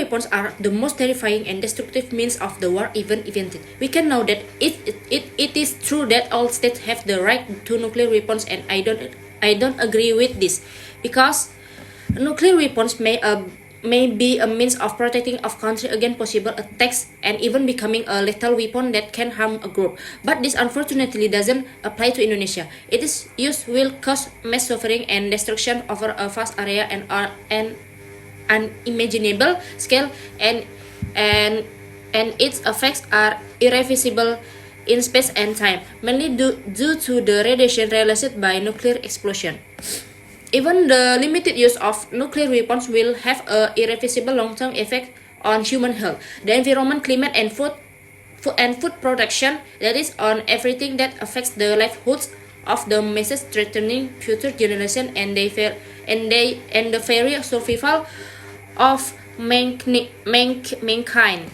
weapons are the most terrifying and destructive means of the war even invented. We can know that it is true that all states have the right to nuclear weapons, and I don't agree with this, because nuclear weapons may be a means of protecting a country against possible attacks and even becoming a lethal weapon that can harm a group. But this unfortunately doesn't apply to Indonesia. Its use will cause mass suffering and destruction over a vast area and unimaginable scale, and and its effects are irreversible in space and time, mainly due to the radiation released by nuclear explosion. Even the limited use of nuclear weapons will have a irreversible long-term effect on human health, the environment, climate, and food production, that is, on everything that affects the livelihoods of the masses, threatening future generations and the very survival of mankind.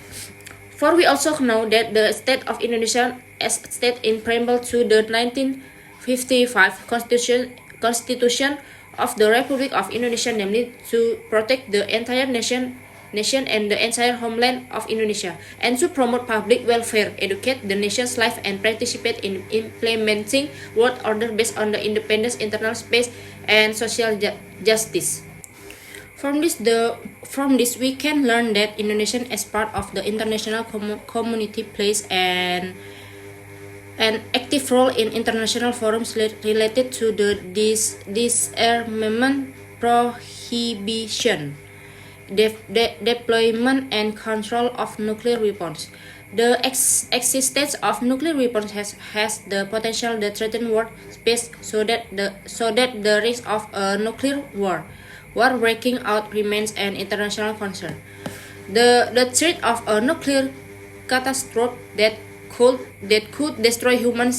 For we also know that the state of Indonesia, as stated in preamble to the 1955 Constitution of the Republic of Indonesia, namely to protect the entire nation and the entire homeland of Indonesia, and to promote public welfare, educate the nation's life, and participate in implementing world order based on the independence, internal space, and social justice. From this we can learn that Indonesia, as part of the international community, plays an active role in international forums related to the disarmament, prohibition, deployment, and control of nuclear weapons. The existence of nuclear weapons has the potential to threaten world space, so that the risk of a nuclear war breaking out remains an international concern. The threat of a nuclear catastrophe that could destroy human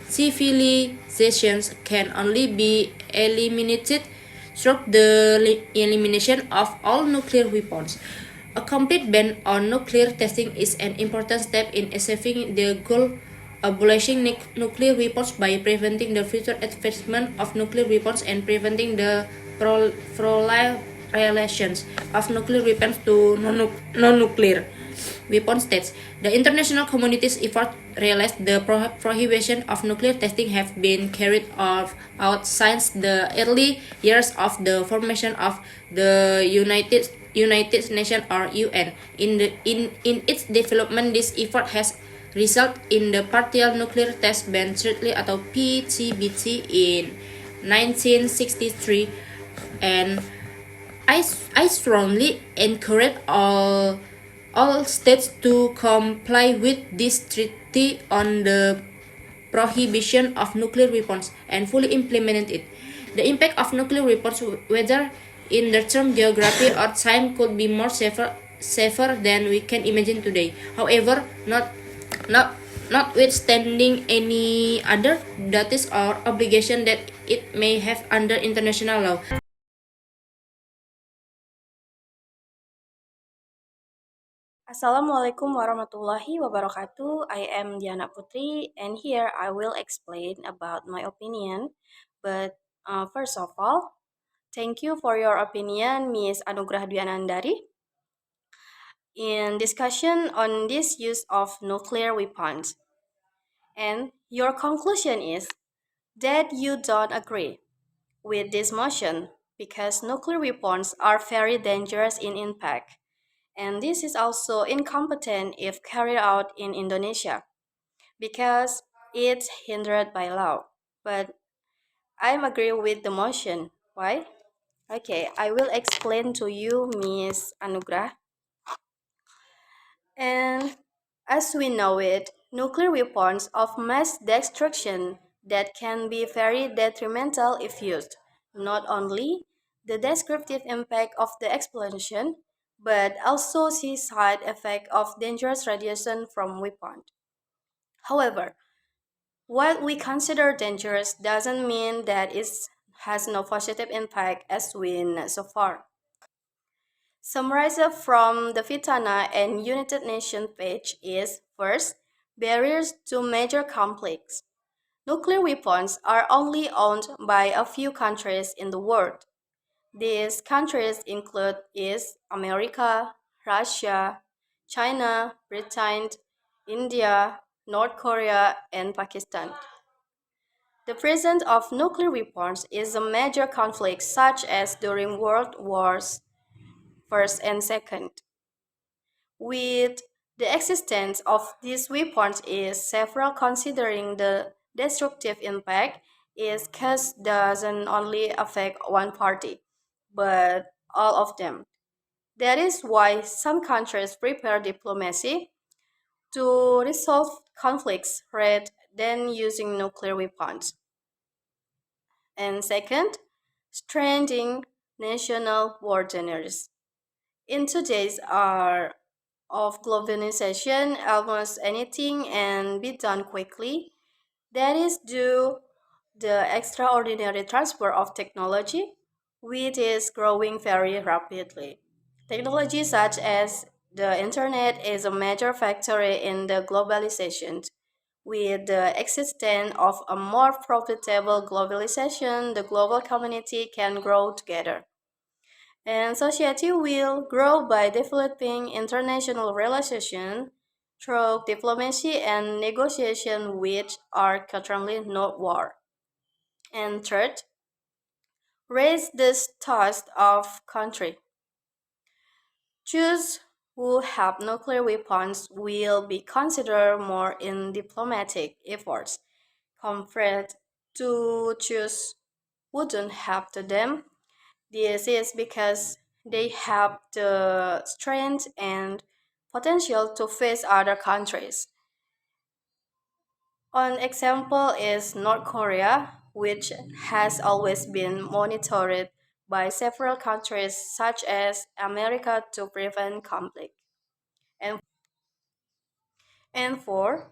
civilizations can only be eliminated through the elimination of all nuclear weapons. A complete ban on nuclear testing is an important step in achieving the goal abolishing nuclear weapons by preventing the future advancement of nuclear weapons and preventing the proliferation of nuclear weapons to non-nuclear weapon states. The international community's effort realized the prohibition of nuclear testing have been carried out since the early years of the formation of the United Nations, or UN. In its development, this effort has resulted in the Partial Nuclear Test Ban Treaty atau PTBT in 1963, and I strongly encourage all states to comply with this treaty on the prohibition of nuclear weapons and fully implement it. The impact of nuclear weapons, whether in the term geography or time, could be more safer than we can imagine today. However, notwithstanding any other duties or obligation that it may have under international law. Assalamualaikum warahmatullahi wabarakatuh. I am Diana Putri, and here I will explain about my opinion. But first of all, thank you for your opinion, Miss Anugrah Dwian Andari, in discussion on this use of nuclear weapons. And your conclusion is that you don't agree with this motion because nuclear weapons are very dangerous in impact. And this is also incompetent if carried out in Indonesia because it's hindered by law. But I'm agree with the motion. Why? Okay, I will explain to you, Miss Anugrah. And as we know it, nuclear weapons of mass destruction that can be very detrimental if used. Not only the descriptive impact of the explosion, but also the side effect of dangerous radiation from weapon. However, what we consider dangerous doesn't mean that it has no positive impact as we know so far. Summarized from the Vitana and United Nations page is first, barriers to major conflicts. Nuclear weapons are only owned by a few countries in the world. These countries include East America, Russia, China, Britain, India, North Korea, and Pakistan. The presence of nuclear weapons is a major conflict such as during World Wars First and Second. With the existence of these weapons is several considering the destructive impact is cause doesn't only affect one party, but all of them. That is why some countries prepare diplomacy to resolve conflicts rather than using nuclear weapons. And second, strengthening national borders. In today's era of globalization, almost anything can be done quickly. That is due the extraordinary transfer of technology, which is growing very rapidly. Technology such as the internet is a major factor in the globalization. With the existence of a more profitable globalization, the global community can grow together. And society will grow by developing international relations through diplomacy and negotiation, which are currently not war. And third, raise the status of country. Those who have nuclear weapons will be considered more in diplomatic efforts compared to those who don't have them. This is because they have the strength and potential to face other countries. An example is North Korea, which has always been monitored by several countries such as America to prevent conflict. And, and four,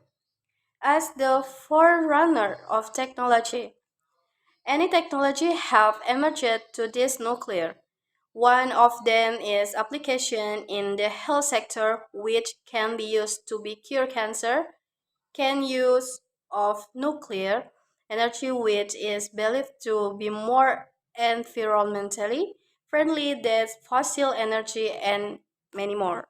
as the forerunner of technology, any technology have emerged to this nuclear. One of them is application in the health sector which can be used to be cure cancer, can use of nuclear energy which is believed to be more environmentally friendly than fossil energy and many more.